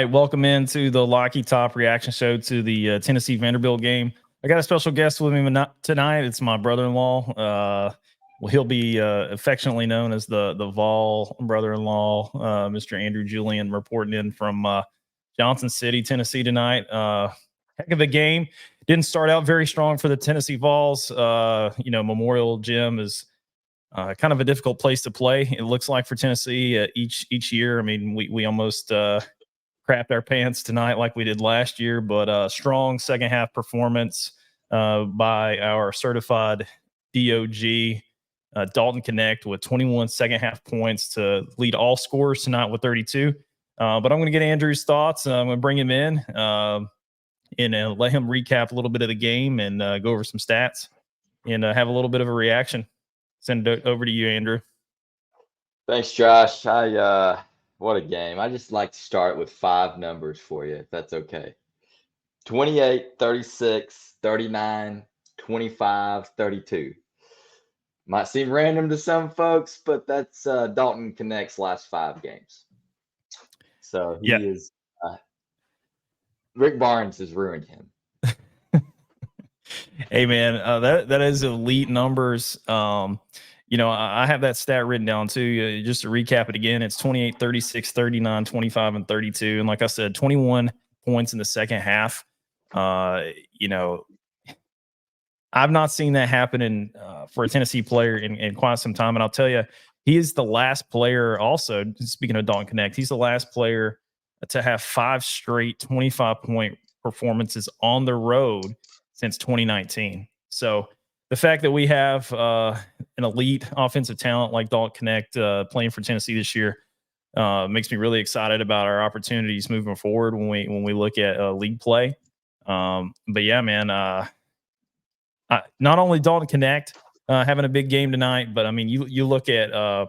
right, welcome into the Locky Top reaction show to the Tennessee Vanderbilt game. I got a special guest with me tonight. It's my brother-in-law. Well, he'll be affectionately known as the Vol brother-in-law, Mr. Andrew Julian, reporting in from Johnson City, Tennessee tonight. Heck of a game. Didn't start out very strong for the Tennessee Vols. Memorial Gym is kind of a difficult place to play. It looks like for Tennessee each year. I mean, we almost crapped our pants tonight like we did last year, but strong second half performance by our certified DOG, Dalton Knecht, with 21 second half points to lead all scorers tonight with 32. But I'm going to get Andrew's thoughts. I'm going to bring him in and let him recap a little bit of the game and go over some stats and have a little bit of a reaction. Send it over to you, Andrew. Thanks, Josh. What a game. I just like to start with 5 numbers for you, if that's okay. 28, 36, 39, 25, 32. Might seem random to some folks, but that's Dalton Knecht's last 5 games. So he is Rick Barnes has ruined him. Hey, man, that is elite numbers. I have that stat written down too. Just to recap it again, it's 28, 36, 39, 25, and 32. And like I said, 21 points in the second half. I've not seen that happen for a Tennessee player in quite some time. And I'll tell you, he is the last player also, speaking of Dalton Knecht, he's the last player to have 5 straight 25-point performances on the road since 2019. So the fact that we have an elite offensive talent like Dalton Knecht playing for Tennessee this year makes me really excited about our opportunities moving forward when we look at league play. But yeah, man, not only Dalton Knecht having a big game tonight, but I mean, you look at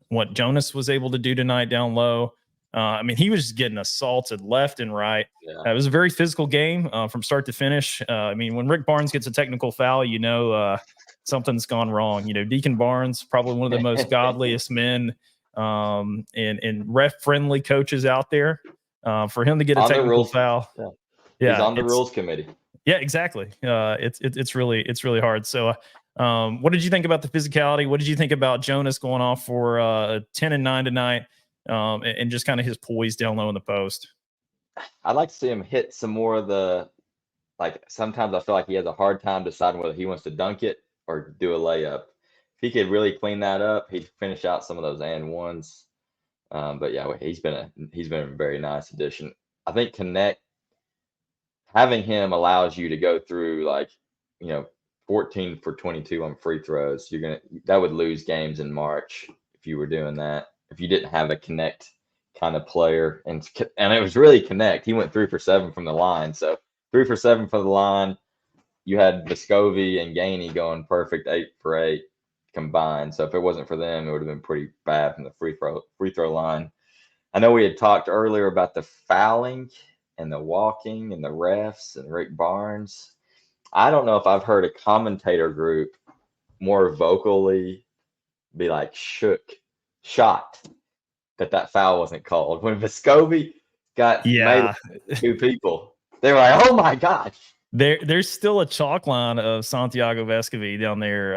what Jonas was able to do tonight down low. I mean, he was just getting assaulted left and right. Yeah. It was a very physical game from start to finish. I mean, when Rick Barnes gets a technical foul, something's gone wrong. Deacon Barnes, probably one of the most godliest men and ref-friendly coaches out there. For him to get a technical foul, he's on the rules committee. Yeah, exactly. It's really hard. So, what did you think about the physicality? What did you think about Jonas going off for 10-9 tonight? And just kind of his poise down low in the post. I'd like to see him hit some more of sometimes I feel like he has a hard time deciding whether he wants to dunk it or do a layup. If he could really clean that up, he'd finish out some of those and ones. But yeah, he's been a very nice addition. I think Knecht, having him allows you to go through 14 for 22 on free throws. That would lose games in March if you were doing that. If you didn't have a Knecht kind of player, and it was really Knecht. He went 3 for 7 from the line. So 3 for 7 from the line. You had Vescovi and Gainey going perfect 8 for 8 combined. So if it wasn't for them, it would have been pretty bad from the free throw line. I know we had talked earlier about the fouling and the walking and the refs and Rick Barnes. I don't know if I've heard a commentator group more vocally be shocked that foul wasn't called. When Vescovi got made 2 people, they were like, "Oh my gosh!" There's still a chalk line of Santiago Vescovi down there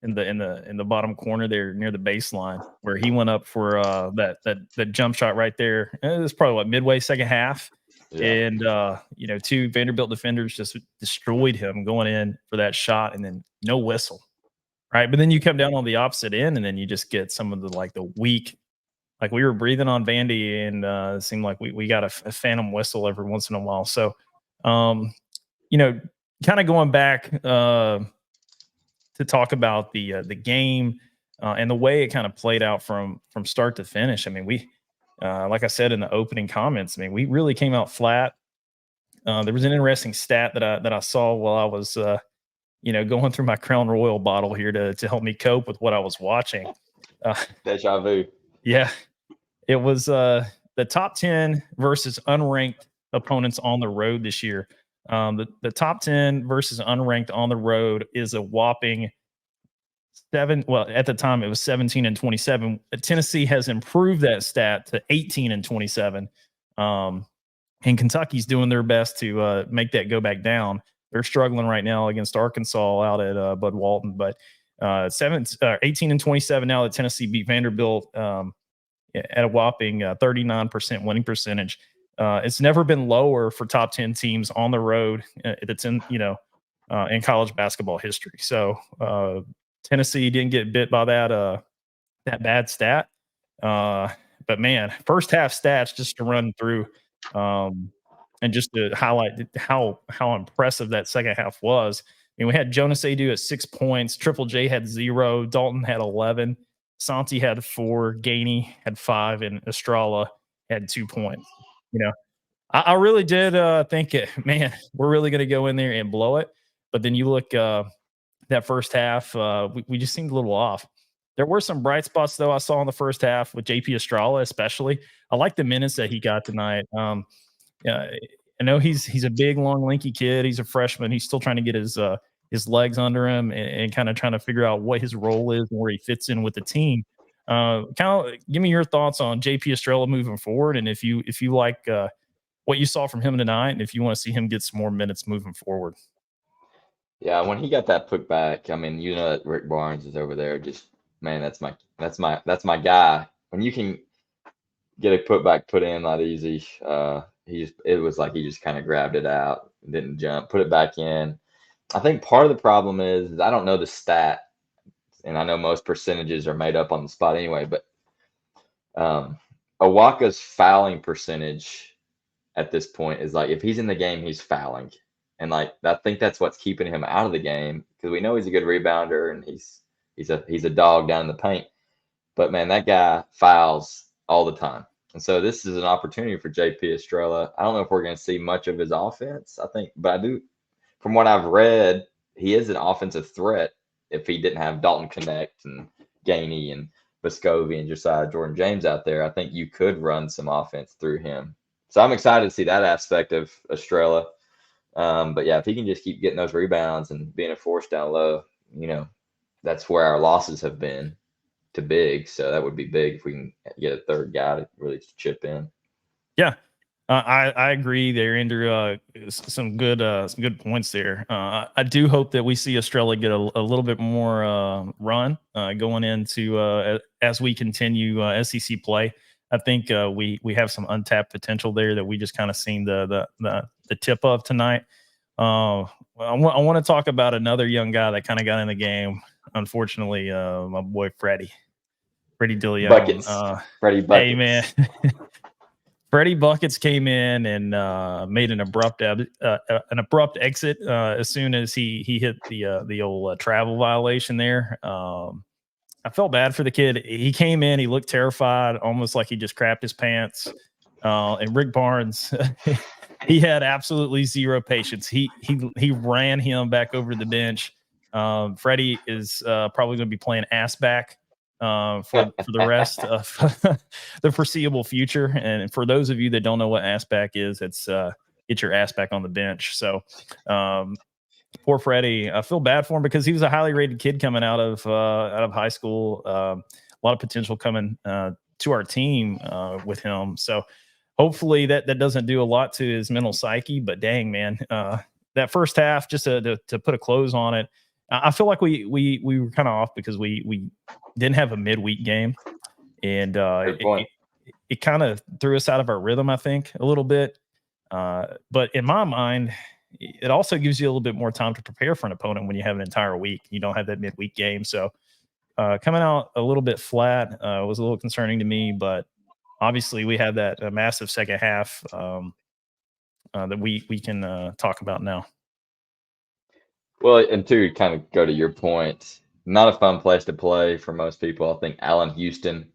in the bottom corner there near the baseline where he went up for that jump shot right there. It was probably midway second half, and 2 Vanderbilt defenders just destroyed him going in for that shot, and then no whistle. Right. But then you come down on the opposite end and then you just get some of the weak, like we were breathing on Vandy and it seemed like we got a phantom whistle every once in a while. So, kind of going back to talk about the game and the way it kind of played out from start to finish. I mean, we, like I said in the opening comments, I mean, we really came out flat. There was an interesting stat that I saw while I was, going through my Crown Royal bottle here to help me cope with what I was watching. Deja vu. Yeah. It was the top 10 versus unranked opponents on the road this year. The top 10 versus unranked on the road is a whopping 7. Well, at the time it was 17-27. Tennessee has improved that stat to 18-27. And Kentucky's doing their best to make that go back down. They're struggling right now against Arkansas out at Bud Walton, but 18-27 now that Tennessee beat Vanderbilt at a whopping 39% winning percentage. It's never been lower for top 10 teams on the road. That's in college basketball history. So Tennessee didn't get bit by that bad stat. But man, first half stats just to run through, and just to highlight how impressive that second half was. I mean, we had Jonas Adu at 6 points, Triple J had 0, Dalton had 11, Santi had 4, Gainey had 5, and Estrella had 2 points. I really did think man, we're really going to go in there and blow it. But then you look that first half, we just seemed a little off. There were some bright spots though I saw in the first half with JP Estrella, especially. I like the minutes that he got tonight. I know he's a big, long, lanky kid. He's a freshman. He's still trying to get his legs under him and kind of trying to figure out what his role is and where he fits in with the team. Kind of give me your thoughts on JP Estrella moving forward, and if you like what you saw from him tonight, and if you want to see him get some more minutes moving forward. Yeah, when he got that put back, I mean, that Rick Barnes is over there. Just man, that's my guy. When you can get a putback put in that easy, it was like he just kind of grabbed it out, didn't jump, put it back in. I think part of the problem is I don't know the stat, and I know most percentages are made up on the spot anyway. But Awaka's fouling percentage at this point is like if he's in the game, he's fouling. And like I think that's what's keeping him out of the game, because we know he's a good rebounder and he's a dog down in the paint. But man, that guy fouls all the time. And so this is an opportunity for JP Estrella. I don't know if we're going to see much of his offense, I think, but I do, from what I've read, he is an offensive threat if he didn't have Dalton Knecht and Gainey and Vescovi and Josiah Jordan James out there. I think you could run some offense through him. So I'm excited to see that aspect of Estrella. But yeah, if he can just keep getting those rebounds and being a force down low, that's where our losses have been to big. So that would be big if we can get a third guy to really chip in. Yeah, I agree. They're into some good points there. I do hope that we see Estrella get a little bit more run going into as we continue SEC play. I think we have some untapped potential there that we just kind of seen the tip of tonight. I want to talk about another young guy that kind of got in the game. Unfortunately, my boy Freddie DeLeon. Buckets. Freddie Buckets. Hey man, Freddie Buckets came in and made an abrupt exit as soon as he hit the old travel violation there. I felt bad for the kid. He came in, he looked terrified, almost like he just crapped his pants. And Rick Barnes, he had absolutely zero patience. He ran him back over the bench. Freddie is probably going to be playing ass back for the rest of the foreseeable future. And for those of you that don't know what ass back is, it's get your ass back on the bench. So poor Freddie. I feel bad for him because he was a highly rated kid coming out of high school. A lot of potential coming to our team with him. So hopefully that doesn't do a lot to his mental psyche. But dang, man, that first half, just to put a close on it, I feel like we were kind of off because we didn't have a midweek game, and it kind of threw us out of our rhythm, I think, a little bit. But in my mind, it also gives you a little bit more time to prepare for an opponent when you have an entire week. You don't have that midweek game. So coming out a little bit flat was a little concerning to me, but obviously we have that massive second half that we can talk about now. Well, and to kind of go to your point, not a fun place to play for most people. I think Allen Houston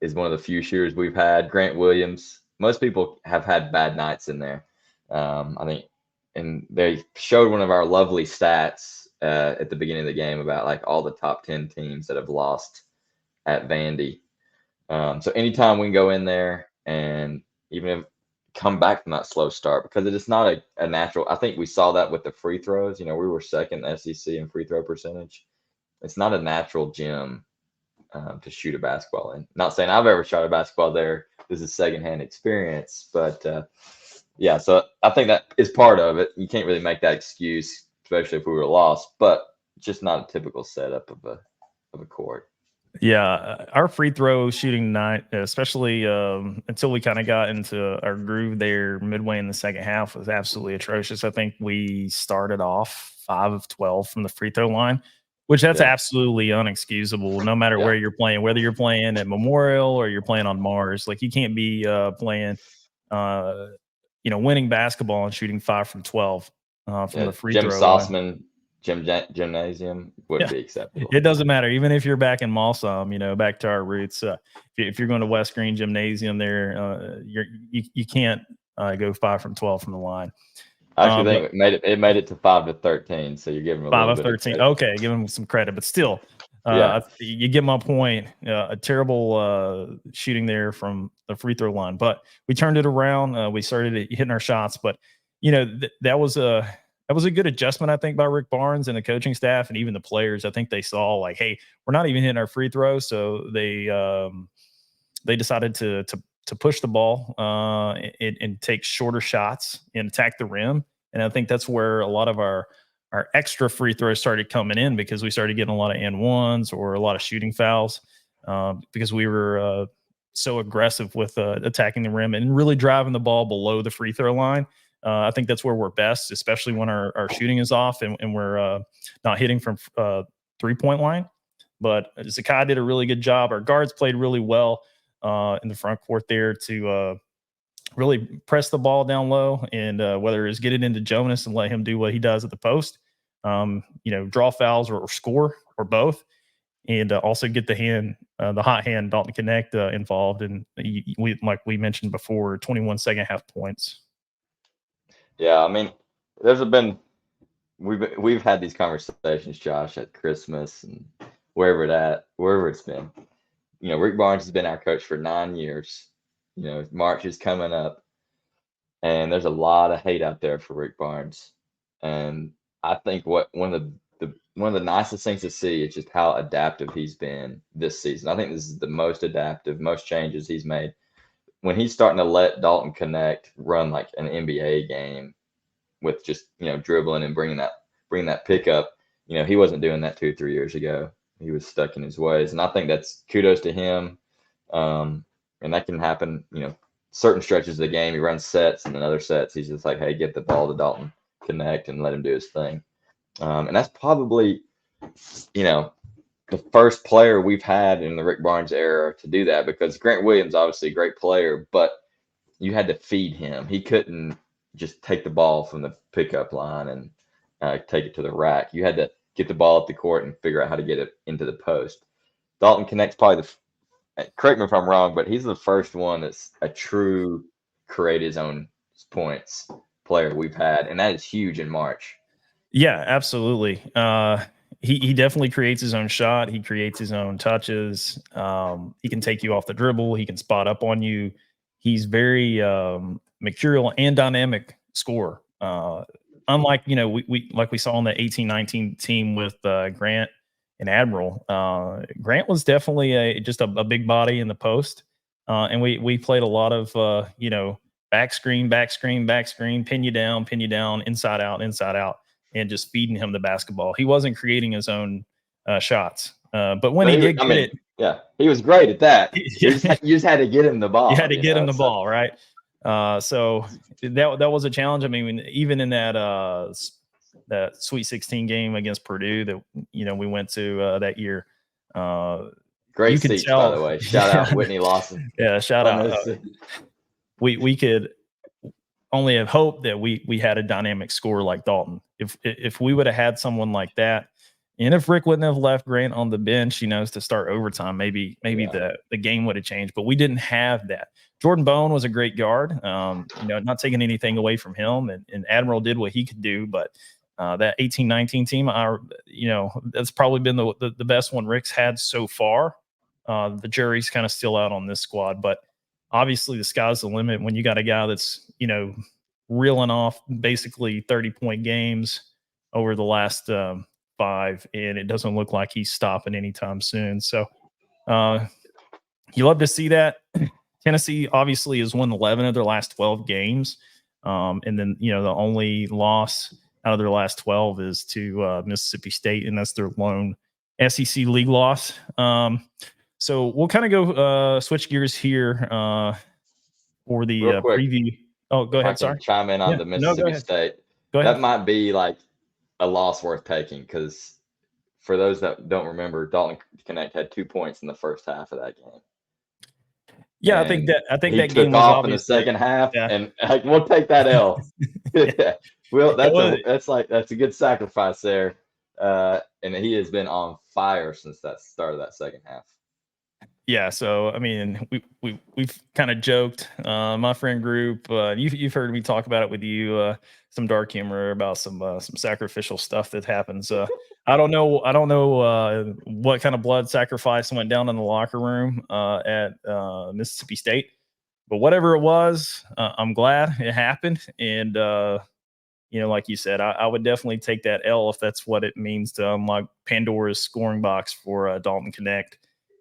is one of the few shooters we've had. Grant Williams. Most people have had bad nights in there. I think, and they showed one of our lovely stats at the beginning of the game about like all the top 10 teams that have lost at Vandy. So anytime we can go in there and even come back from that slow start, because it is not a natural. I think we saw that with the free throws. We were second in SEC in free throw percentage. It's not a natural gym to shoot a basketball in. Not saying I've ever shot a basketball there. This is secondhand experience, but yeah. So I think that is part of it. You can't really make that excuse, especially if we were lost. But just not a typical setup of a court. Yeah, our free throw shooting tonight, especially until we kind of got into our groove there midway in the second half, was absolutely atrocious. I think we started off 5 of 12 from the free throw line, which that's absolutely unexcusable. No matter where you're playing, whether you're playing at Memorial or you're playing on Mars, like you can't be playing, winning basketball and shooting 5 from 12 from the free Jim throw line. Sauceman gymnasium would be acceptable. It doesn't matter. Even if you're back in Malsum, back to our roots. If you're going to West Green Gymnasium there, you can't go 5 from 12 from the line. I actually think it made it to 5 to 13. So you're giving them 5 of 13. Okay, give them some credit, but still, you get my point. A terrible shooting there from the free throw line, but we turned it around. We started hitting our shots, but that was a good adjustment, I think, by Rick Barnes and the coaching staff and even the players. I think they saw like, hey, we're not even hitting our free throws, so they decided to push the ball and take shorter shots and attack the rim. And I think that's where a lot of our extra free throws started coming in, because we started getting a lot of and-ones or a lot of shooting fouls because we were so aggressive with attacking the rim and really driving the ball below the free throw line. I think that's where we're best, especially when our shooting is off and we're not hitting from 3-point line. But Zakai did a really good job. Our guards played really well in the front court there to really press the ball down low, and whether it's get it into Jonas and let him do what he does at the post, draw fouls or score or both, and also get the hot hand Dalton Knecht involved. And we, like we mentioned before, 21 second half points. Yeah, I mean, we've had these conversations, Josh, at Christmas and wherever it's been. Rick Barnes has been our coach for 9 years. March is coming up, and there's a lot of hate out there for Rick Barnes. And I think one of the nicest things to see is just how adaptive he's been this season. I think this is the most adaptive, most changes he's made. When he's starting to let Dalton Knecht run like an NBA game with just dribbling and bringing that pickup, he wasn't doing that 2 or 3 years ago. He was stuck in his ways, and I think that's kudos to him. And that can happen, certain stretches of the game. He runs sets, and then other sets he's just like, hey, get the ball to Dalton Knecht and let him do his thing. And that's probably, the first player we've had in the Rick Barnes era to do that, because Grant Williams, obviously a great player, but you had to feed him. He couldn't just take the ball from the pickup line and take it to the rack. You had to get the ball up the court and figure out how to get it into the post. Dalton Knecht's probably correct me if I'm wrong, but he's the first one that's a true create his own points player we've had, and that is huge in March. Yeah, absolutely. He definitely creates his own shot. He creates his own touches. He can take you off the dribble. He can spot up on you. He's very mercurial and dynamic scorer. Unlike, we saw on the 18-19 team with Grant and Admiral. Grant was definitely just a big body in the post. And we played a lot of, back screen, pin you down, inside out, and just feeding him the basketball. He wasn't creating his own shots. But when he did get it. Yeah, he was great at that. You just had to get him the ball. You had to get him the ball, right? So that was a challenge. I mean, even in that Sweet 16 game against Purdue that we went to that year. Great seats, by the way. Shout out Whitney Lawson. Yeah, shout out. We could only have hoped that we had a dynamic scorer like Dalton. If we would have had someone like that, and if Rick wouldn't have left Grant on the bench, to start overtime, maybe the game would have changed. But we didn't have that. Jordan Bone was a great guard. Not taking anything away from him, and Admiral did what he could do. But that 18-19 team, that's probably been the best one Rick's had so far. The jury's kind of still out on this squad, but obviously the sky's the limit when you got a guy that's reeling off basically 30-point games over the last 5, and it doesn't look like he's stopping anytime soon. So You love to see that. Tennessee obviously has won 11 of their last 12 games. And then, the only loss out of their last 12 is to Mississippi State, and that's their lone SEC league loss. So we'll kind of go switch gears here for the Real quick, preview. Oh, go if I ahead. can Sorry. chime in on Yeah. the No, go Mississippi ahead. State, Go ahead. that might be like a loss worth taking, because for those that don't remember, Dalton Knecht had 2 points in the first half of that game. Yeah, I And think he that took game was off in the obviously second half, yeah. and we'll take that L. Well, that's a good sacrifice there. And he has been on fire since that start of that second half. Yeah, so I mean, we've kind of joked, my friend group. You've heard me talk about it with you, some dark humor about some sacrificial stuff that happens. I don't know what kind of blood sacrifice went down in the locker room at Mississippi State, but whatever it was, I'm glad it happened. And like you said, I would definitely take that L if that's what it means to unlock Pandora's scoring box for Dalton Knecht.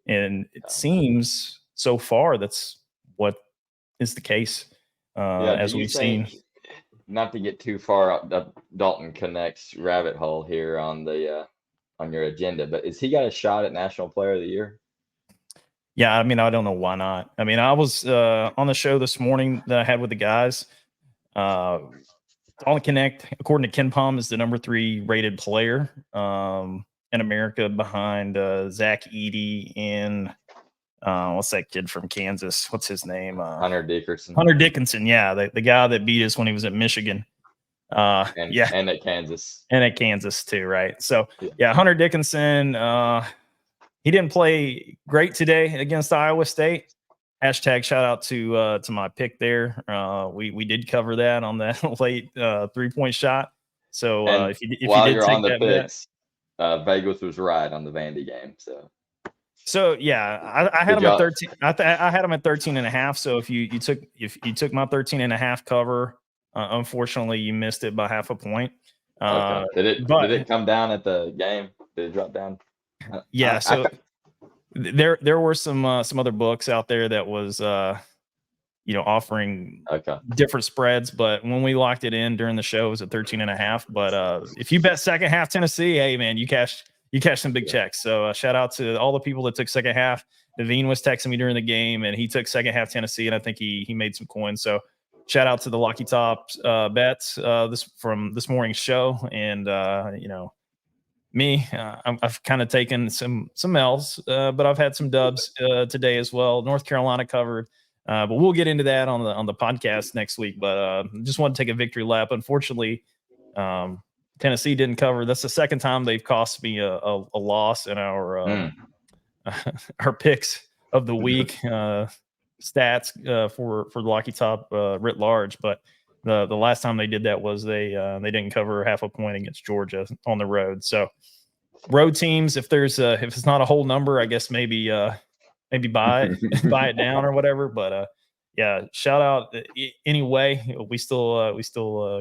And it seems so far that's what is the case, as we've seen. Not to get too far up Dalton Knecht's rabbit hole here on the on your agenda, but has he got a shot at National Player of the Year? Yeah, I mean, I don't know why not. I mean, I was on the show this morning that I had with the guys. Dalton Knecht, according to Ken Palm, is the number 3 rated player in America, behind Zach Edey and what's that kid from Kansas? What's his name? Hunter Dickinson. Hunter Dickinson, yeah, the guy that beat us when he was at Michigan. And at Kansas. And at Kansas too, right? So yeah, Hunter Dickinson, he didn't play great today against Iowa State. Hashtag shout out to my pick there. We did cover that on that late 3-point shot. So if you did on the picks, Vegas was right on the Vandy game. So yeah, I had him at 13. I had him at 13.5. So if you took my 13.5 cover, unfortunately you missed it by half a point. Okay. Did it come down at the game? Did it drop down? Yeah. So there were some other books out there that was offering different spreads, but when we locked it in during the show, it was at 13.5. But if you bet second half Tennessee, hey man, you cashed some big checks. So shout out to all the people that took second half. Devine was texting me during the game, and he took second half Tennessee, and I think he made some coins. So shout out to the Lucky Top bets from this morning's show. And me, I've kind of taken some L's, but I've had some dubs today as well. North Carolina covered, but we'll get into that on the podcast next week. But just want to take a victory lap. Unfortunately, Tennessee didn't cover. That's the second time they've cost me a loss in our our picks of the week stats for the Lucky Top writ large. But the last time they did that was they didn't cover half a point against Georgia on the road. So road teams, if it's not a whole number, I guess maybe buy it down or whatever. But yeah, shout out anyway. We still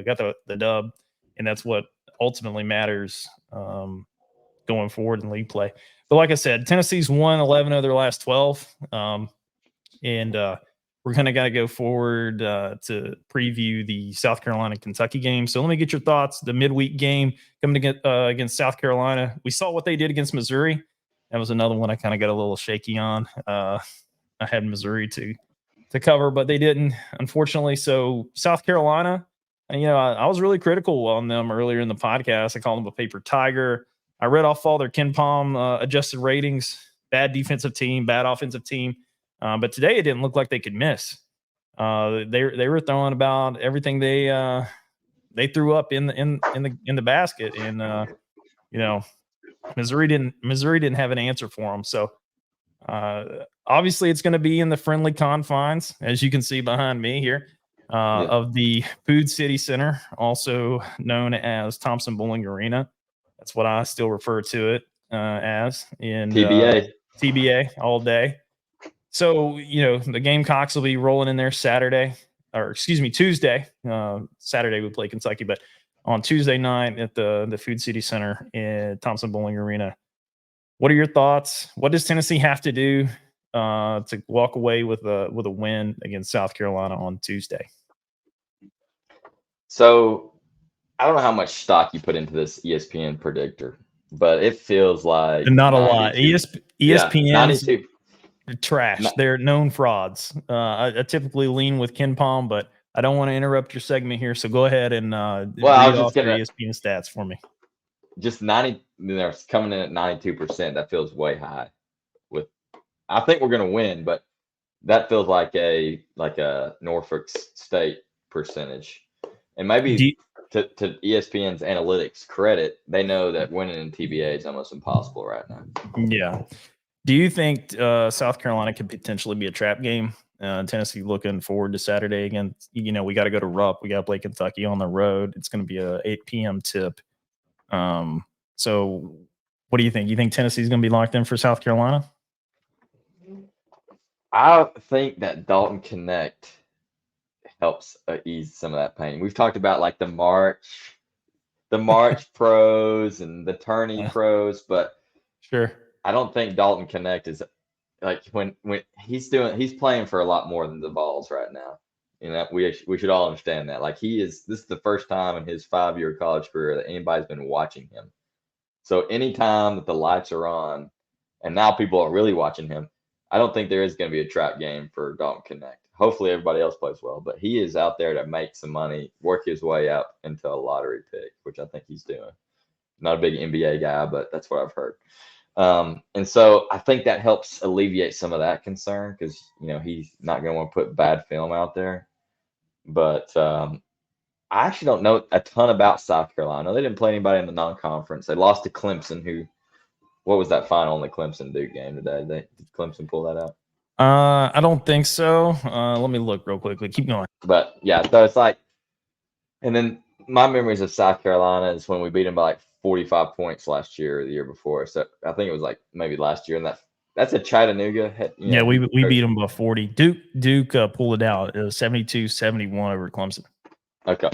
got the dub, and that's what ultimately matters going forward in league play. But like I said, Tennessee's won 11 of their last 12, and we're kind of got to go forward to preview the South Carolina-Kentucky game. So let me get your thoughts. The midweek game coming against South Carolina. We saw what they did against Missouri. That was another one I kind of got a little shaky on. I had Missouri to cover, but they didn't, unfortunately. So South Carolina, I was really critical on them earlier in the podcast. I called them a paper tiger. I read off all their Ken Palm adjusted ratings. Bad defensive team, bad offensive team. But today it didn't look like they could miss. They were throwing about everything they threw up in the basket, and Missouri didn't have an answer for them. So obviously it's going to be in the friendly confines, as you can see behind me here, of the Food City Center, also known as Thompson Bowling Arena. That's what I still refer to it as in TBA all day. So, the Gamecocks will be rolling in there Tuesday. Saturday we play Kentucky, but on Tuesday night at the Food City Center in Thompson Bowling Arena. What are your thoughts? What does Tennessee have to do to walk away with a win against South Carolina on Tuesday? So I don't know how much stock you put into this ESPN predictor, but it feels like Not a lot. 92. Yeah, ESPN's 92. trash. No, They're known frauds. I typically lean with Ken Palm, but I don't want to interrupt your segment here. So go ahead and well, I read was just off your gonna ESPN stats for me. just 90. They're coming in at 92%. That feels way high. With I think we're gonna win, but that feels like a Norfolk State percentage. And Do maybe you, to ESPN's analytics credit, they know that winning in TBA is almost impossible right now. yeah. Do you think South Carolina could potentially be a trap game? Tennessee looking forward to Saturday again. We got to go to Rupp. We got to play Kentucky on the road. It's going to be a 8 p.m. tip. So what do you think? You think Tennessee's going to be locked in for South Carolina? I think that Dalton Knecht helps ease some of that pain. We've talked about like the March pros and the tourney pros, but Sure. I don't think Dalton Knecht is like when he's playing for a lot more than the Vols right now. We should all understand that. Like this is the first time in his 5-year college career that anybody's been watching him. So anytime that the lights are on, and now people are really watching him, I don't think there is going to be a trap game for Dalton Knecht. Hopefully everybody else plays well, but he is out there to make some money, work his way up into a lottery pick, which I think he's doing. Not a big NBA guy, but that's what I've heard. And so I think that helps alleviate some of that concern because he's not going to want to put bad film out there. But I actually don't know a ton about South Carolina. They didn't play anybody in the non-conference. They lost to Clemson. What was that final in the Clemson Duke game today? Did Clemson pull that out? I don't think so. Let me look real quickly. Keep going. But yeah, so it's like, and then my memories of South Carolina is when we beat them by like 45 points last year or the year before. So I think it was like maybe last year, and that's a Chattanooga. Yeah, we beat them by 40. Duke pulled it out. It was 72-71 over Clemson. Okay,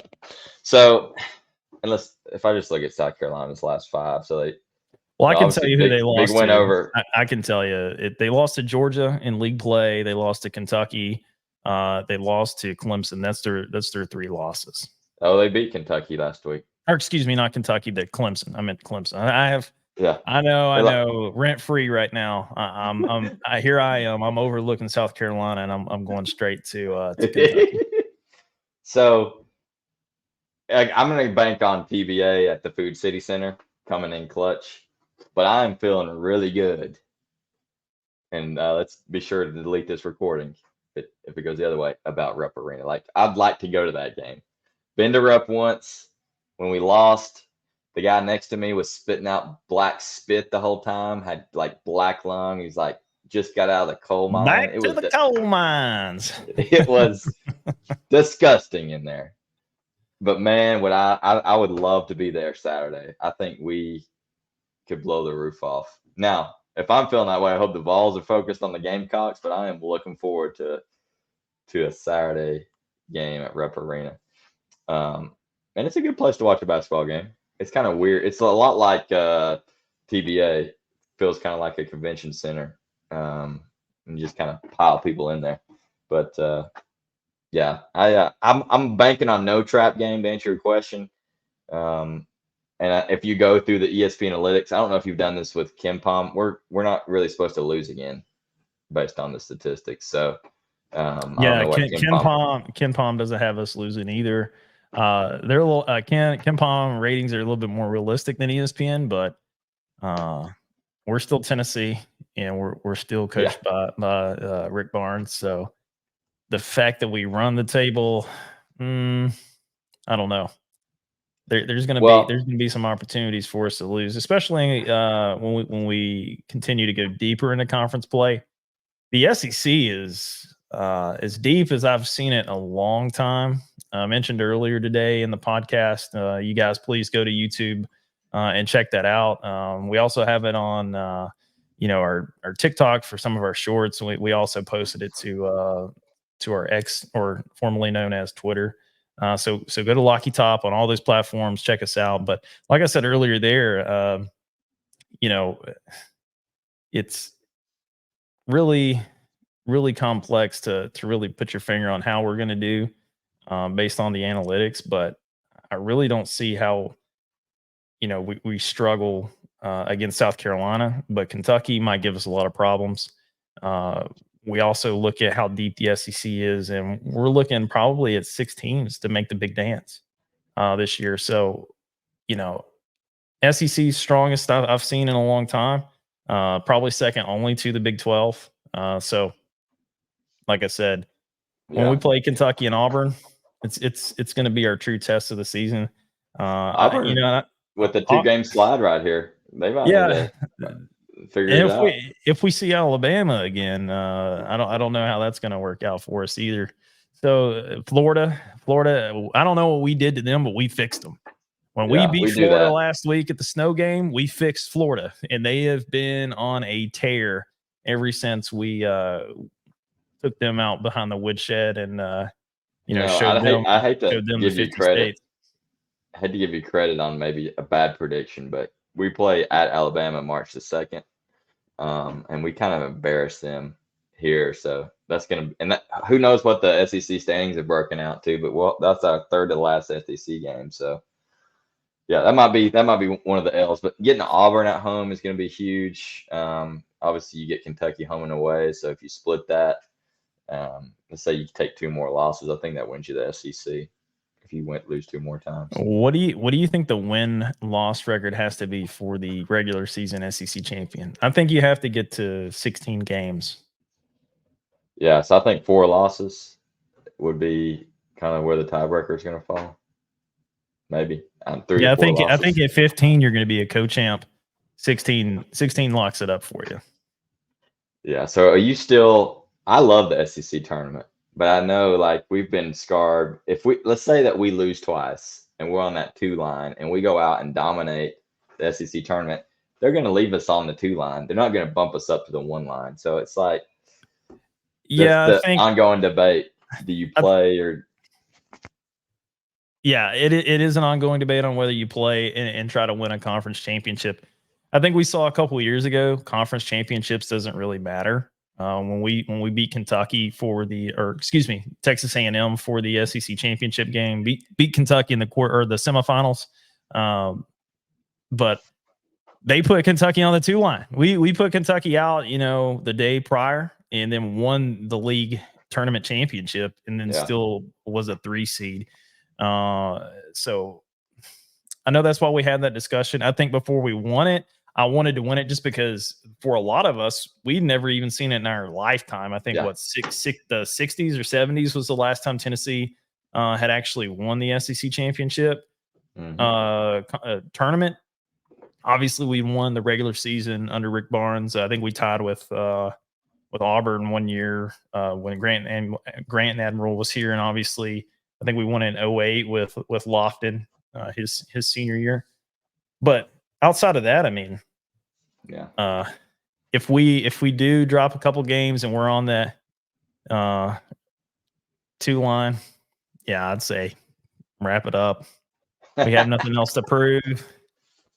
so if I just look at South Carolina's last 5, so well, I can tell you who they lost big win to. over. I can tell you they lost to Georgia in league play. They lost to Kentucky. They lost to Clemson. That's their 3 losses. Oh, they beat Kentucky last week. Or excuse me, not Kentucky, but Clemson. I meant Clemson. I have. Yeah. I know. Rent free right now. Here I am. I'm overlooking South Carolina, and I'm going straight to Kentucky. So I'm going to bank on TBA at the Food City Center coming in clutch, but I'm feeling really good. And let's be sure to delete this recording if it goes the other way about Rupp Arena. Like I'd like to go to that game. Been to Rupp once when we lost. The guy next to me was spitting out black spit the whole time. Had like black lung. He's like just got out of the coal mine. Back to the coal mines. It was disgusting in there. But man, I would love to be there Saturday. I think we could blow the roof off. Now, if I'm feeling that way, I hope the Vols are focused on the Gamecocks, but I am looking forward to a Saturday game at Rupp Arena. And it's a good place to watch a basketball game. It's kind of weird. It's a lot like TBA. Feels kind of like a convention center. And just kind of pile people in there. But yeah, I'm banking on no trap game to answer your question. And if you go through the ESPN analytics, I don't know if you've done this with Ken Palm. We're not really supposed to lose again, based on the statistics. So yeah, Ken Palm doesn't have us losing either. They're a little Ken Palm ratings are a little bit more realistic than ESPN, but we're still Tennessee, and we're still coached by Rick Barnes. So the fact that we run the table, I don't know. There's going to be some opportunities for us to lose, especially when we continue to go deeper into conference play. The SEC is as deep as I've seen it in a long time. I mentioned earlier today in the podcast. You guys, please go to YouTube and check that out. We also have it on our TikTok for some of our shorts. We also posted it to our X, or formerly known as Twitter. So go to Locky Top on all those platforms. Check us out. But like I said earlier, there, it's really, really complex to really put your finger on how we're going to do based on the analytics. But I really don't see how, we struggle against South Carolina, but Kentucky might give us a lot of problems. We also look at how deep the SEC is, and we're looking probably at 6 teams to make the big dance this year. So, SEC's strongest I've seen in a long time, probably second only to the Big 12. So, like I said, when we play Kentucky and Auburn, it's going to be our true test of the season. Auburn with the 2-game slide right here, they might need to figure it out. If we see Alabama again, I don't know how that's going to work out for us either. So Florida, I don't know what we did to them, but we fixed them. When we beat Florida last week at the snow game, we fixed Florida, and they have been on a tear ever since we took them out behind the woodshed and showed them the 50 states. I had to give you credit on maybe a bad prediction, but we play at Alabama March the 2nd, and we kind of embarrassed them here. So that's gonna who knows what the SEC standings have broken out to, but that's our third to last SEC game. So yeah, that might be one of the L's. But getting Auburn at home is going to be huge. Obviously, you get Kentucky home and away. So if you split that, let's say you take 2 more losses, I think that wins you the SEC. If you lose 2 more times, what do you think the win-loss record has to be for the regular season SEC champion? I think you have to get to 16 games. Yeah, so I think 4 losses would be kind of where the tiebreaker is going to fall. Maybe 3. Yeah, I think at 15 you're going to be a co-champ. 16 locks it up for you. Yeah. So are you still? I love the SEC tournament, but I know like we've been scarred. Let's say that we lose twice and we're on that 2 line and we go out and dominate the SEC tournament, they're going to leave us on the 2 line. They're not going to bump us up to the 1 line. So it's like, I think ongoing debate. Do you play or? Yeah, it is an ongoing debate on whether you play and try to win a conference championship. I think we saw a couple of years ago, conference championships doesn't really matter. When we beat Kentucky Texas A&M for the SEC championship game, beat Kentucky in the the semifinals, but they put Kentucky on the 2 line. We put Kentucky out, the day prior, and then won the league tournament championship, and then still was a 3 seed. So I know that's why we had that discussion. I think before we won it, I wanted to win it just because for a lot of us, we'd never even seen it in our lifetime. I think the 60s or 70s was the last time Tennessee had actually won the SEC championship tournament. Obviously, we won the regular season under Rick Barnes. I think we tied with Auburn one year when Grant and Admiral was here, and obviously I think we won in 2008 with Lofton his senior year. But outside of that, I mean, if we do drop a couple games and we're on that 2 line, I'd say wrap it up. We have nothing else to prove.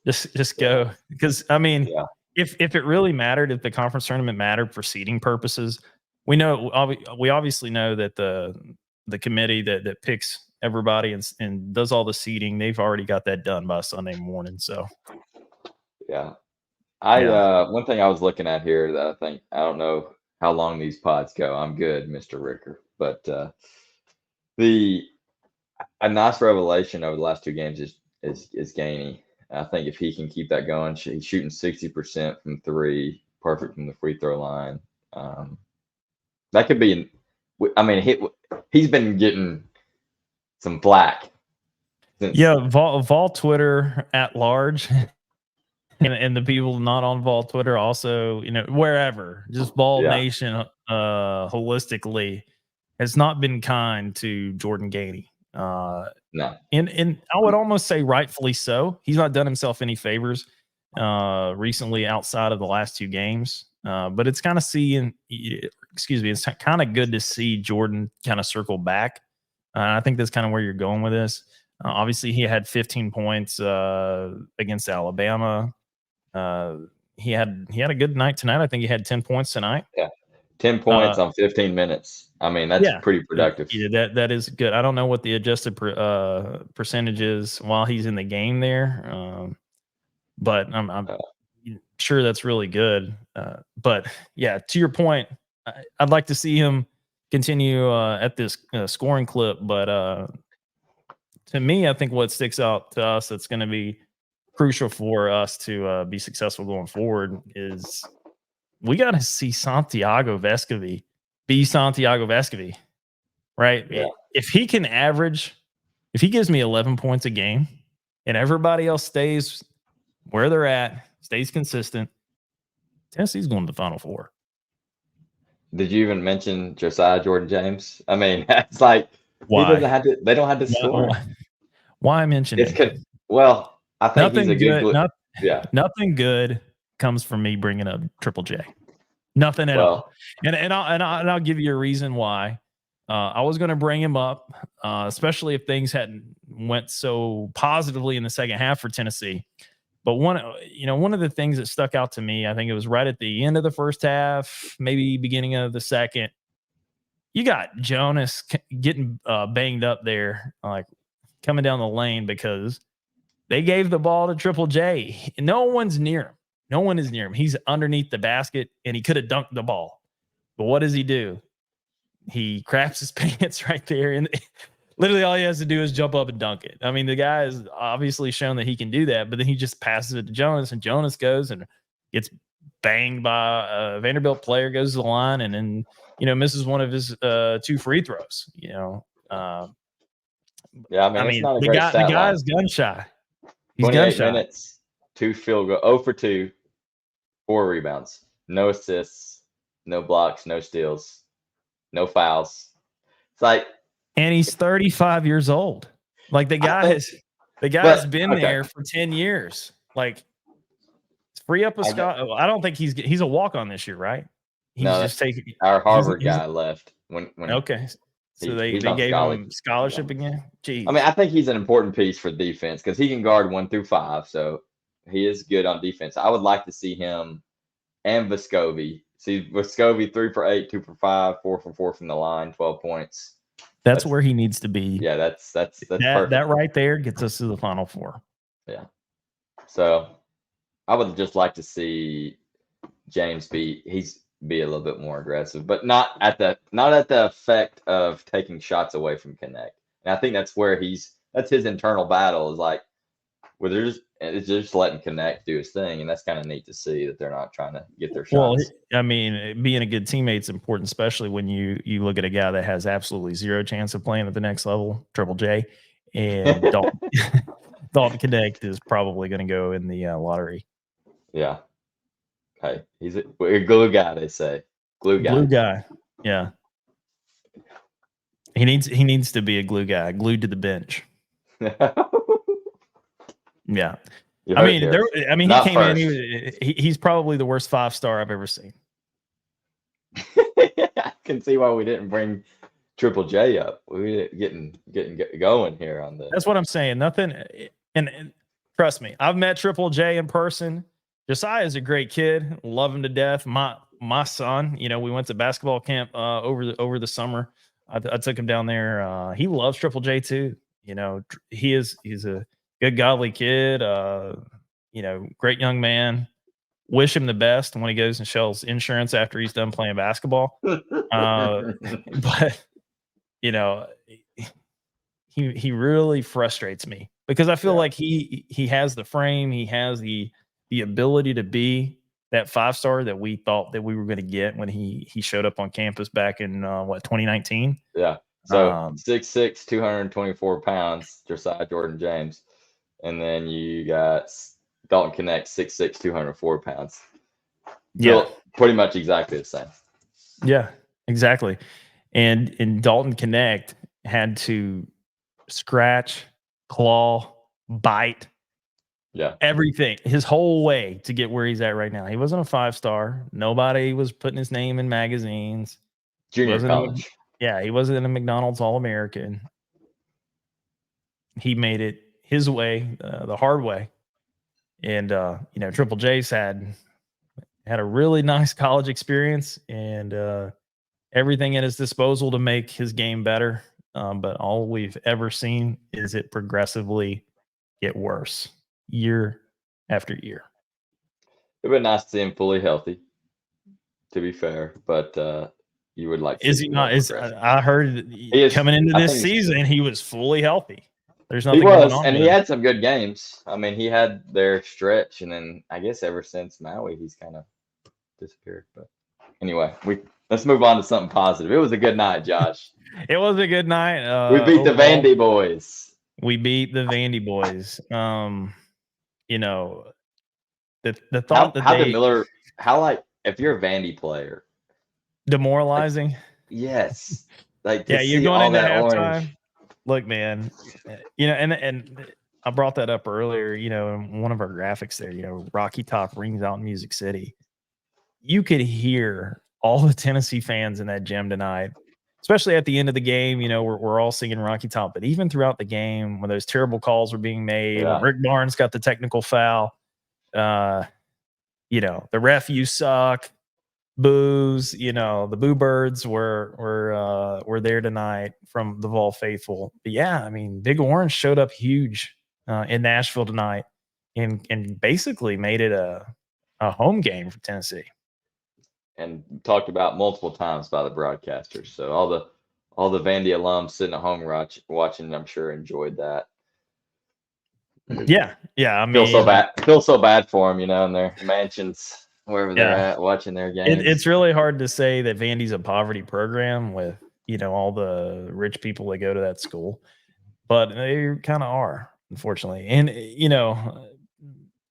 Just go, because I mean, if it really mattered, if the conference tournament mattered for seeding purposes, we obviously know that the committee that picks everybody and does all the seeding, they've already got that done by Sunday morning. So one thing I was looking at here that I don't know how long these pods go. I'm good, Mr. Ricker, but a nice revelation over the last 2 games is Gainey. I think if he can keep that going, he's shooting 60% from 3, perfect from the free throw line. That could be. I mean, he's been getting some flack. Vol Twitter at large, and the people not on Vol Twitter also, wherever, just Vol Nation holistically has not been kind to Jordan Gainey. No, and I would almost say rightfully so. He's not done himself any favors recently outside of the last 2 games. But it's kind of it's kind of good to see Jordan kind of circle back. I think that's kind of where you're going with this. Obviously, he had 15 points against Alabama. he had a good night tonight. I think he had 10 points tonight. Yeah. 10 points on 15 minutes. I mean, that's pretty productive. Yeah, that is good. I don't know what the adjusted percentage is while he's in the game there, but I'm sure that's really good. But yeah, to your point, I'd like to see him continue at this scoring clip. But to me, I think what sticks out to us that's going to be crucial for us to be successful going forward is we got to see Santiago Vescovi be Santiago Vescovi, right? Yeah. If he can average, if he gives me 11 points a game and everybody else stays where they're at, stays consistent, Tennessee's going to the Final Four. Did you even mention Josiah Jordan-James? I mean, that's like Why? he doesn't have to. They don't have to score. Why mention it? Well, I think nothing he's a good. Yeah, nothing good comes from me bringing up Triple J. Nothing at all. And I'll give you a reason why. I was going to bring him up, especially if things hadn't went so positively in the second half for Tennessee. But one of the things that stuck out to me, I think it was right at the end of the first half, maybe beginning of the second. You got Jonas getting banged up there, like coming down the lane because they gave the ball to Triple J. No one's near him. No one is near him. He's underneath the basket, and he could have dunked the ball. But what does he do? He craps his pants right there, and literally all he has to do is jump up and dunk it. I mean, the guy has obviously shown that he can do that, but then he just passes it to Jonas, and Jonas goes and gets banged by a Vanderbilt player, goes to the line, and then misses one of his 2 free throws. Yeah, I mean, it's not a great the guy's gun shy. He's 28 minutes, 2 field goals, 0 for 2, 4 rebounds, no assists, no blocks, no steals, no fouls. It's like, and he's 35 years old. Like the guy has been there for 10 years. Like, free up a Scott. I don't think he's a walk on this year, right? He's just taking our Harvard guy left when okay. So they gave him scholarship again. Jeez. I mean, I think he's an important piece for defense because he can guard 1 through 5, so he is good on defense. I would like to see him and Vescovi. See Vescovi 3 for 8, 2 for 5, 4 for 4 from the line, 12 points. That's where he needs to be. Yeah, that's perfect. That right there gets us to the Final Four. Yeah. So I would just like to see James be a little bit more aggressive, but not at the effect of taking shots away from Knecht. And I think that's where that's his internal battle, is like where it's just letting Knecht do his thing, and that's kind of neat to see that they're not trying to get their shots. Well, I mean, being a good teammate is important, especially when you look at a guy that has absolutely zero chance of playing at the next level, Triple J, and Dalton Knecht is probably going to go in the lottery. Yeah. Hey, he's a glue guy, they say. Glue guy. Yeah. He needs to be a glue guy, glued to the bench. Yeah. I mean, he came in. He's probably the worst 5-star I've ever seen. I can see why we didn't bring Triple J up. We getting going here on this. That's what I'm saying. Nothing. And trust me, I've met Triple J in person. Josiah is a great kid. Love him to death. My son, we went to basketball camp over the summer. I took him down there. He loves Triple J too. He's a good, godly kid. Great young man. Wish him the best when he goes and sells insurance after he's done playing basketball. But he really frustrates me because I feel like he has the frame, he has the ability to be that 5-star that we thought that we were going to get when he showed up on campus back in 2019. Yeah. So 6'6", 224 pounds, Josiah Jordan-James. And then you got Dalton Knecht, 6'6", 204 pounds. Yeah. Pretty much exactly the same. Yeah, exactly. And Dalton Knecht had to scratch, claw, bite, everything, his whole way to get where he's at right now. He wasn't a 5-star. Nobody was putting his name in magazines. Junior college. He wasn't in a McDonald's All-American. He made it his way, the hard way. And, Triple J's had had a really nice college experience and everything at his disposal to make his game better. But all we've ever seen is it progressively get worse year after year. It'd been nice to see him fully healthy, to be fair, but you would like to Is see he more not? Is progression. I heard He is. coming into I this think season, he was fully healthy. There's he nothing going was, on and with he him. had some good games. I mean, he had their stretch, and then I guess ever since Maui, he's kind of disappeared. But anyway, let's move on to something positive. It was a good night, Josh. It was a good night. We beat the Overall. Vandy boys. We beat the Vandy boys. You know, the How thought that how they Miller? How like if you're a Vandy player, like demoralizing. yes, like to Yeah, you're see going all into that halftime. orange. Look, man, and I brought that up earlier. In one of our graphics there. Rocky Top rings out in Music City. You could hear all the Tennessee fans in that gym tonight, especially at the end of the game. We're all singing Rocky Top, but even throughout the game, when those terrible calls were being made, when Yeah. Rick Barnes got the technical foul, the ref, you suck, boos. The boo birds were there tonight from the Vol faithful. But yeah, I mean, Big Orange showed up huge in Nashville tonight, and basically made it a home game for Tennessee. And talked about multiple times by the broadcasters. So all the Vandy alums sitting at home watching, I'm sure enjoyed that. Yeah. I mean, feel so bad for them, in their mansions, wherever they're at, watching their games. It's really hard to say that Vandy's a poverty program with all the rich people that go to that school, but they kind of are, unfortunately. And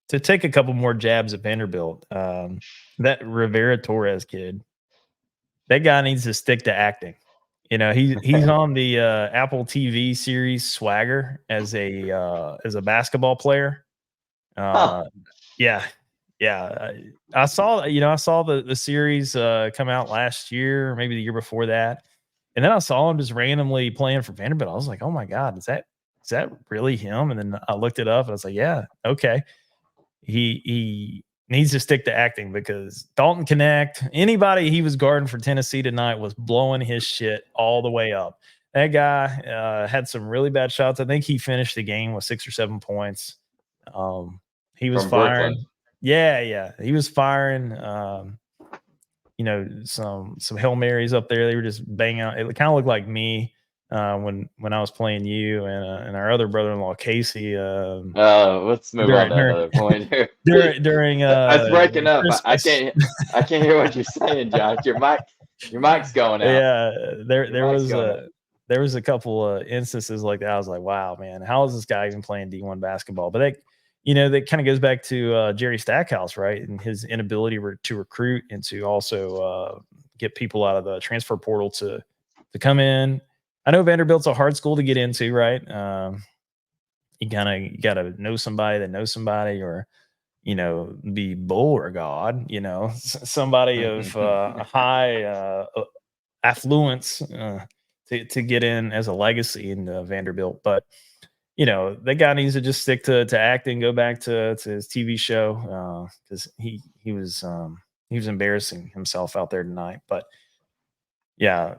to take a couple more jabs at Vanderbilt, that Rivera Torres kid, that guy needs to stick to acting. He's on the Apple TV series Swagger as a basketball player. Yeah. I saw the series come out last year, maybe the year before that. And then I saw him just randomly playing for Vanderbilt. I was like, oh my God, is that really him? And then I looked it up and I was like, yeah, okay. He needs to stick to acting because Dalton Knecht, anybody he was guarding for Tennessee tonight was blowing his shit all the way up. That guy had some really bad shots. I think he finished the game with 6 or 7 points. He was From firing. Brooklyn. Yeah. He was firing. Some Hail Marys up there. They were just banging out. It kind of looked like me when I was playing you and our other brother-in-law Casey. Let's move on to another point here. During that's breaking up. I Christmas. can't hear what you're saying, Josh. Your mic's going out. Yeah, there was a couple of instances like that. I was like, wow, man, how is this guy even playing D1 basketball? But that kind of goes back to Jerry Stackhouse, right? And his inability to recruit and to also get people out of the transfer portal to come in. I know Vanderbilt's a hard school to get into, right? You got to know somebody that knows somebody, or be Beauregard, somebody of high affluence to get in as a legacy in Vanderbilt. But that guy needs to just stick to acting, go back to his TV show because he was embarrassing himself out there tonight. But yeah,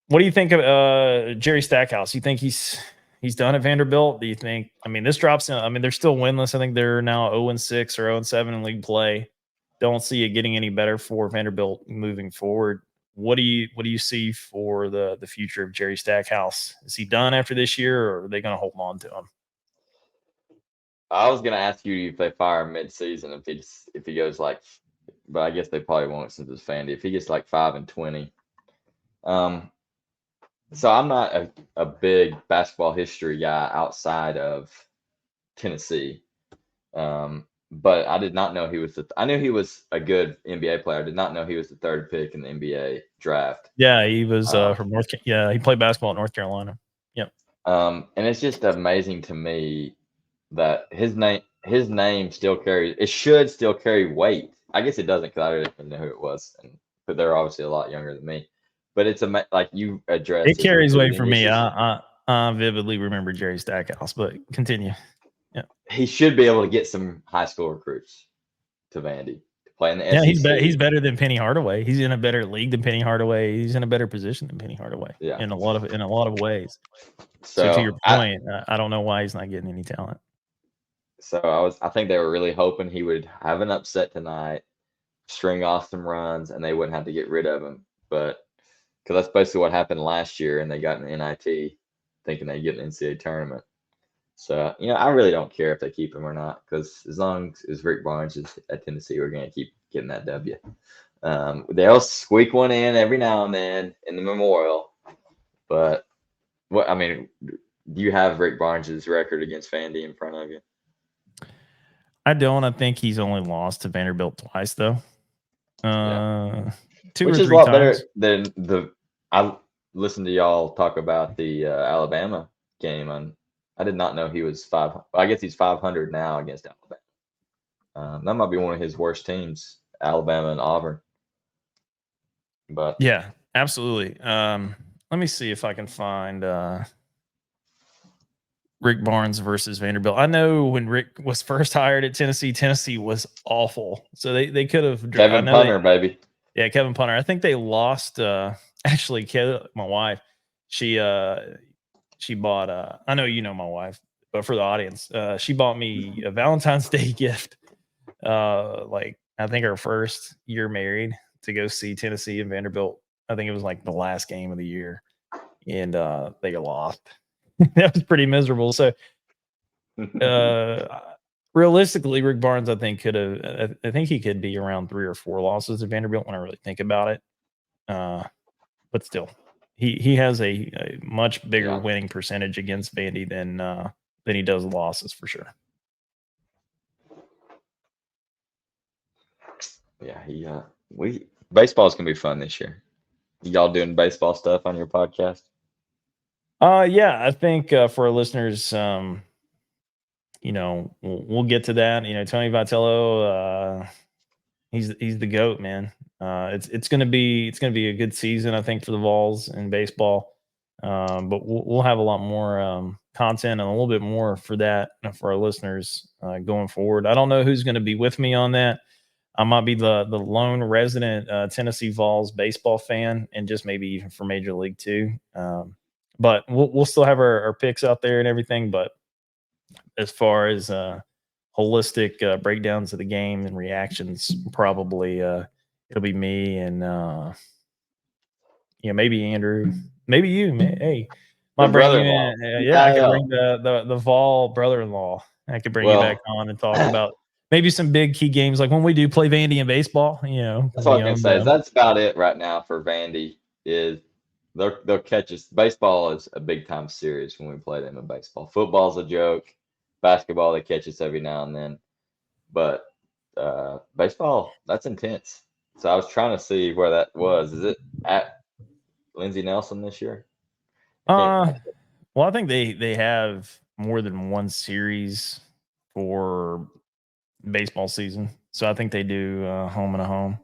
what do you think of Jerry Stackhouse? You think he's done at Vanderbilt? Do you think? I mean, this drops in. I mean, they're still winless. I think they're now 0-6 or 0-7 in league play. Don't see it getting any better for Vanderbilt moving forward. What do you see for the future of Jerry Stackhouse? Is he done after this year, or are they going to hold on to him? I was going to ask you if they fire him mid-season if he goes but I guess they probably won't since it's Vandy. If he gets 5-20. So I'm not a big basketball history guy outside of Tennessee. But I did not know he was I knew he was a good NBA player. I did not know he was the 3rd pick in the NBA draft. Yeah, he was from North. Yeah, he played basketball at North Carolina. Yep. And it's just amazing to me that his name still carries. It should still carry weight. I guess it doesn't because I didn't even know who it was, but they're obviously a lot younger than me. But it's like you addressed. It carries weight for me. I vividly remember Jerry Stackhouse, but continue. Yeah, he should be able to get some high school recruits to Vandy. playing the Yeah, SEC. he's better than Penny Hardaway. He's in a better league than Penny Hardaway. He's in a better position than Penny Hardaway. Yeah. In a lot of ways. So to your point, I don't know why he's not getting any talent. So I think they were really hoping he would have an upset tonight, string off some runs, and they wouldn't have to get rid of him. But because that's basically what happened last year, and they got an NIT thinking they'd get an NCAA tournament. So, I really don't care if they keep him or not, because as long as Rick Barnes is at Tennessee, we're going to keep getting that W. They'll squeak one in every now and then in the Memorial. But, do you have Rick Barnes' record against Vandy in front of you? I don't. I think he's only lost to Vanderbilt twice, though. Two Which or is a three lot times. better than I listened to y'all talk about the Alabama game, and I did not know he was I guess he's 500 now against Alabama. That might be one of his worst teams, Alabama and Auburn. But yeah, absolutely. Let me see if I can find Rick Barnes versus Vanderbilt. I know when Rick was first hired at Tennessee, Tennessee was awful. So they could have Kevin Punter, baby. Yeah, Kevin Punter. I think they lost. Actually, my wife, she bought. I know you know my wife, but for the audience, she bought me a Valentine's Day gift. Like I think our first year married to go see Tennessee and Vanderbilt. I think it was like the last game of the year, and they lost. That was pretty miserable. So, realistically, Rick Barnes, I think I think he could be around 3 or 4 losses at Vanderbilt when I really think about it. But still, he has a much bigger winning percentage against Vandy than he does losses for sure. Yeah, baseball's gonna be fun this year. Y'all doing baseball stuff on your podcast? Yeah, I think for our listeners, we'll get to that. Tony Vitello, he's the GOAT, man. It's gonna be a good season, I think, for the Vols in baseball. But we'll have a lot more content and a little bit more for that for our listeners going forward. I don't know who's going to be with me on that. I might be the lone resident Tennessee Vols baseball fan, and just maybe even for Major League too. But we'll still have our picks out there and everything. But as far as holistic breakdowns of the game and reactions, probably it'll be me and maybe Andrew, maybe you. Hey, might bring you in. I could bring the Vol brother-in-law. I could bring you back on and talk about maybe some big key games, like when we do play Vandy in baseball. That's what I can say. That's about it right now for Vandy. Is they'll catch us. Baseball is a big time series when we play them in baseball. Football's a joke. Basketball, they catch us every now and then. But baseball, that's intense. So I was trying to see where that was. Is it at Lindsey Nelson this year? Well, I think they have more than one series for baseball season, so I think they do home and a home.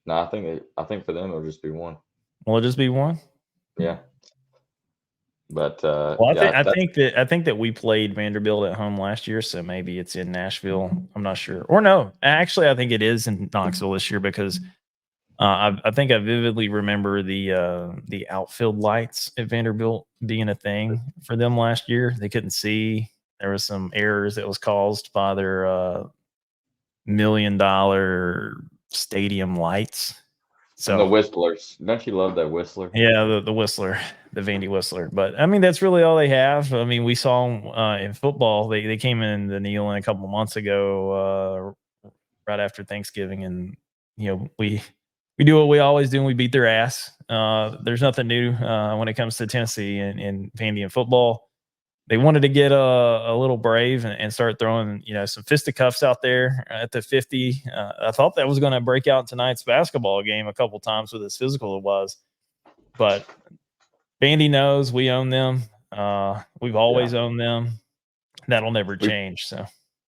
No, I think for them it'll just be one. Will it just be one? Yeah. But I think that we played Vanderbilt at home last year, so maybe it's in Nashville. I'm not sure. Or no, actually, I think it is in Knoxville this year because I think I vividly remember the outfield lights at Vanderbilt being a thing for them last year. They couldn't see. There was some errors that was caused by their $1 million stadium lights. So and the whistlers, don't you love that whistler? Yeah, the whistler, the Vandy whistler. But I mean, that's really all they have. I mean, we saw them in football. They came in the Neyland a couple of months ago, right after Thanksgiving, and we do what we always do, and we beat their ass. There's nothing new when it comes to Tennessee and Vandy in football. They wanted to get a little brave and start throwing, some fisticuffs out there at the 50. I thought that was going to break out tonight's basketball game a couple times with as physical it was. But Vandy knows we own them. We've always owned them. That'll never change. So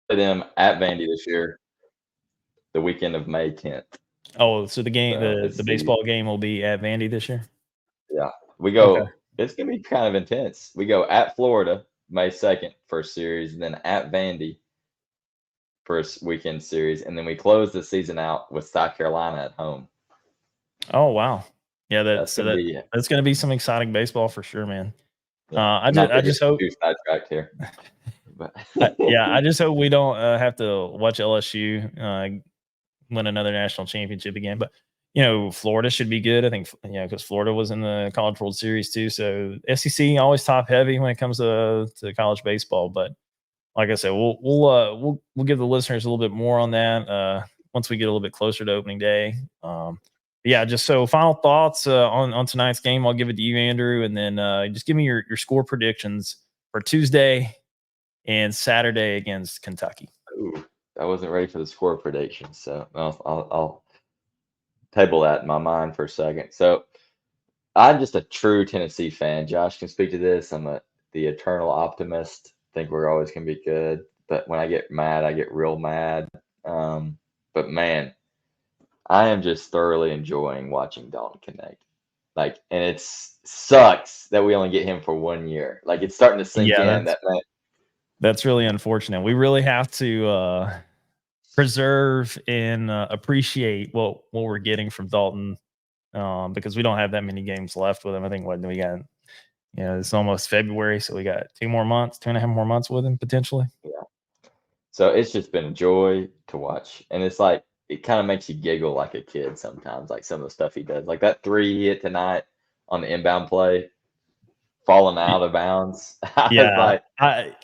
them at Vandy this year, the weekend of May 10th. Oh, so the game, the baseball game will be at Vandy this year? Yeah. We go. Okay. It's going to be kind of intense. We go at Florida May 2nd, first series, and then at Vandy first weekend series, and then we close the season out with South Carolina at home. Oh wow, yeah, That's gonna be that's going to be some exciting baseball for sure, man. yeah. I just hope too sidetracked here, but I just hope we don't have to watch LSU win another national championship again. But Florida should be good. I think because Florida was in the College World Series too. So SEC always top heavy when it comes to college baseball. But like I said, we'll give the listeners a little bit more on that once we get a little bit closer to opening day. Yeah, just so final thoughts on tonight's game. I'll give it to you, Andrew, and then just give me your score predictions for Tuesday and Saturday against Kentucky. Ooh, I wasn't ready for the score prediction, so I'll table that in my mind for a second. So I'm just a true Tennessee fan. Josh can speak to this. I'm the eternal optimist. Think we're always going to be good, but when I get mad, I get real mad. But man, I am just thoroughly enjoying watching Dalton Knecht. And it sucks that we only get him for 1 year. It's starting to sink in that man. That's really unfortunate. We really have to preserve and appreciate what we're getting from Dalton because we don't have that many games left with him. I think what we got, it's almost February, so we got 2.5 more months with him potentially. Yeah. So it's just been a joy to watch, and it's it kind of makes you giggle like a kid sometimes. Some of the stuff he does, like that 3 he hit tonight on the inbound play, falling out of bounds. I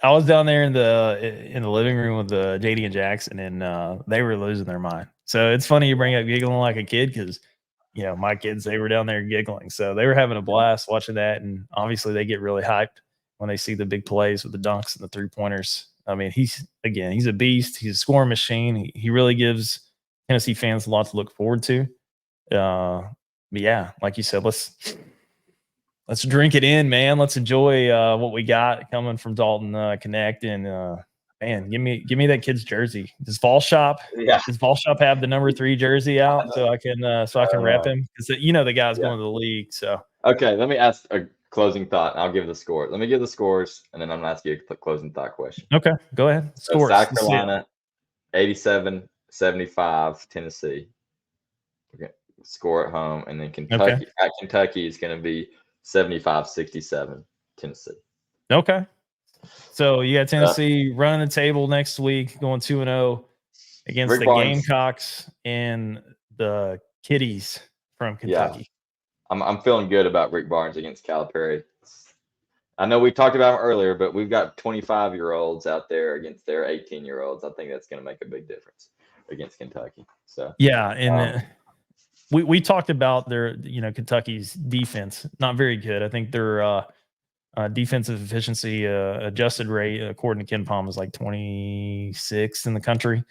was down there in the living room with JD and Jackson, and they were losing their mind. So it's funny you bring up giggling like a kid because my kids, they were down there giggling, so they were having a blast watching that. And obviously they get really hyped when they see the big plays with the dunks and the 3-pointers. I mean, he's a beast. He's a scoring machine. He really gives Tennessee fans a lot to look forward to. But yeah, like you said, let's drink it in, man. Let's enjoy what we got coming from Dalton Knecht. And man, give me that kid's jersey. Does Vols Shop have the number 3 jersey out so I can rep him? Because the guy's going to the league. So okay, let me ask a closing thought. I'll give the score. Let me give the scores, and then I'm gonna ask you a closing thought question. Okay, go ahead. Scores. South Carolina, 87-75 Tennessee. Okay. Score at home, and then Kentucky at Kentucky is going to be 75-67 Tennessee. Okay. So you got Tennessee running the table next week, going 2-0 against Rick Barnes. Gamecocks and the Kitties from Kentucky. Yeah. I'm feeling good about Rick Barnes against Calipari. I know we talked about him earlier, but we've got 25-year-olds out there against their 18-year-olds. I think that's going to make a big difference against Kentucky. So yeah, and we talked about their Kentucky's defense, not very good. I think their defensive efficiency adjusted rate according to KenPom is 26th in the country.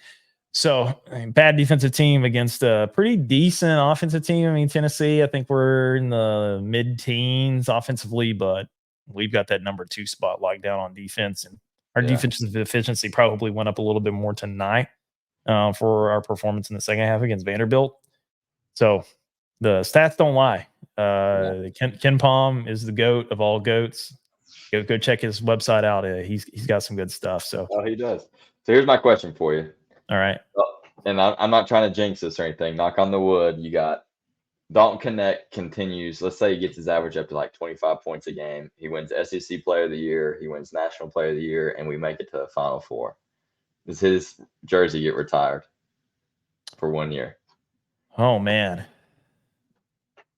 So bad defensive team against a pretty decent offensive team. I mean, Tennessee, I think we're in the mid-teens offensively, but we've got that number 2 spot locked down on defense, and our defensive efficiency probably went up a little bit more tonight for our performance in the second half against Vanderbilt. So the stats don't lie. KenPom is the GOAT of all goats. Go check his website out. He's got some good stuff. So he does. So here's my question for you. All right. And I'm not trying to jinx this or anything. Knock on the wood. You got Dalton Knecht continues. Let's say he gets his average up to 25 points a game. He wins SEC Player of the Year. He wins National Player of the Year, and we make it to the Final Four. Does his jersey get retired for 1 year? Oh man,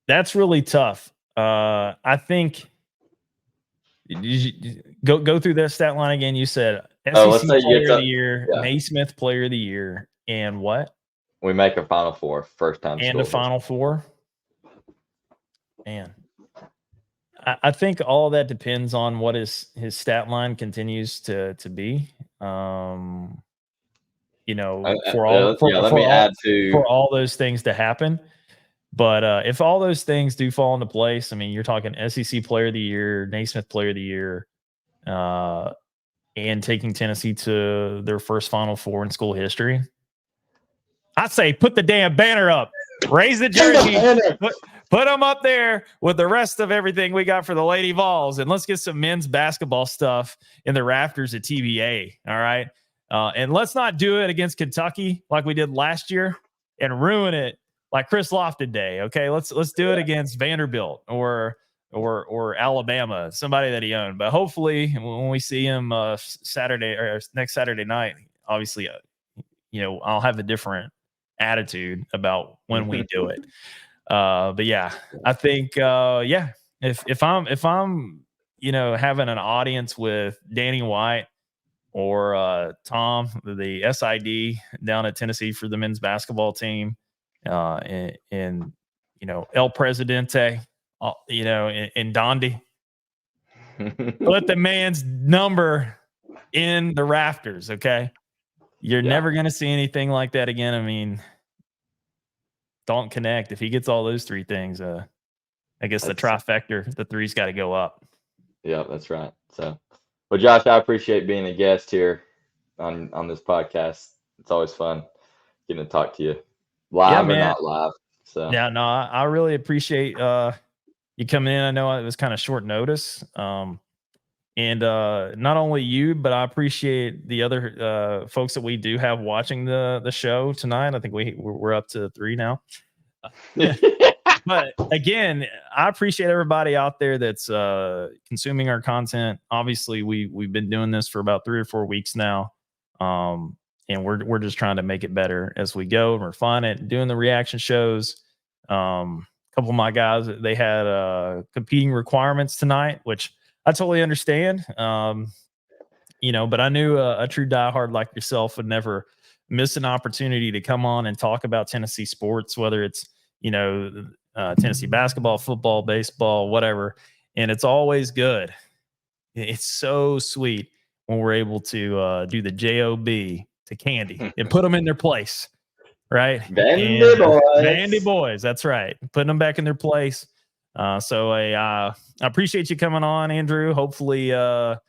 that's really tough. I think go through that stat line again. You said SEC Player of the Year, Naismith Player of the Year, and what? We make a Final Four, first time. And a Final Four. Man, I think all of that depends on what his stat line continues to be. For all those things to happen. But if all those things do fall into place, I mean, you're talking SEC Player of the Year, Naismith Player of the Year, and taking Tennessee to their first Final Four in school history. I'd say put the damn banner up, raise the jersey, put them up there with the rest of everything we got for the Lady Vols, and let's get some men's basketball stuff in the rafters at TBA. All right. And let's not do it against Kentucky like we did last year and ruin it like Chris Lofton Day. Okay, let's do it against Vanderbilt or Alabama, somebody that he owned. But hopefully, when we see him Saturday or next Saturday night, obviously, I'll have a different attitude about when we do it. But yeah, I think if I'm having an audience with Danny White or Tom, the SID down at Tennessee for the men's basketball team, and El Presidente, in Dondi, put the man's number in the rafters. Okay, you're never going to see anything like that again. I mean, Dalton Knecht, if he gets all those three things, I guess the trifecta, the three's got to go up. Yeah, that's right. So, well, Josh, I appreciate being a guest here on this podcast. It's always fun getting to talk to you live or not live. So yeah, no, I really appreciate you coming in. I know it was kind of short notice. And not only you, but I appreciate the other folks that we do have watching the show tonight. I think we're up to 3 now. But again, I appreciate everybody out there that's consuming our content. Obviously, we've been doing this for about 3 or 4 weeks now, and we're just trying to make it better as we go and refine it. Doing the reaction shows. A couple of my guys, they had competing requirements tonight, which I totally understand. But I knew a true diehard like yourself would never miss an opportunity to come on and talk about Tennessee sports, whether it's Tennessee basketball, football, baseball, whatever. And it's always good. It's so sweet when we're able to do the JOB to Candy and put them in their place, right? Vandy boys, that's right. Putting them back in their place. So I appreciate you coming on, Andrew. Hopefully, our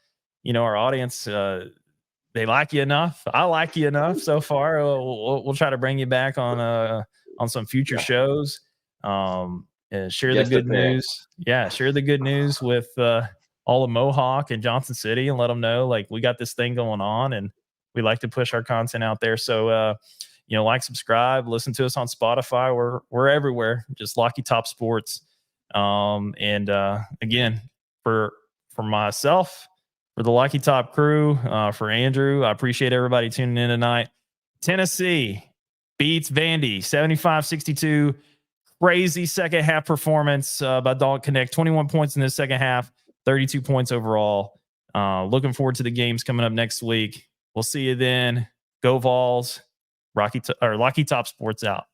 audience, they like you enough. I like you enough so far. We'll try to bring you back on some future shows. Share the good news. Yeah, share the good news with all of Mohawk and Johnson City and let them know, like, we got this thing going on and we like to push our content out there. So, like, subscribe, listen to us on Spotify. We're everywhere. Just Locky Top Sports. Again, for myself, for the Lucky Top crew, for Andrew, I appreciate everybody tuning in tonight. Tennessee beats Vandy 75-62. Crazy second half performance by Dalton Knecht. 21 points in the second half, 32 points overall. Looking forward to the games coming up next week. We'll see you then. Go Vols. Lucky Top Sports out.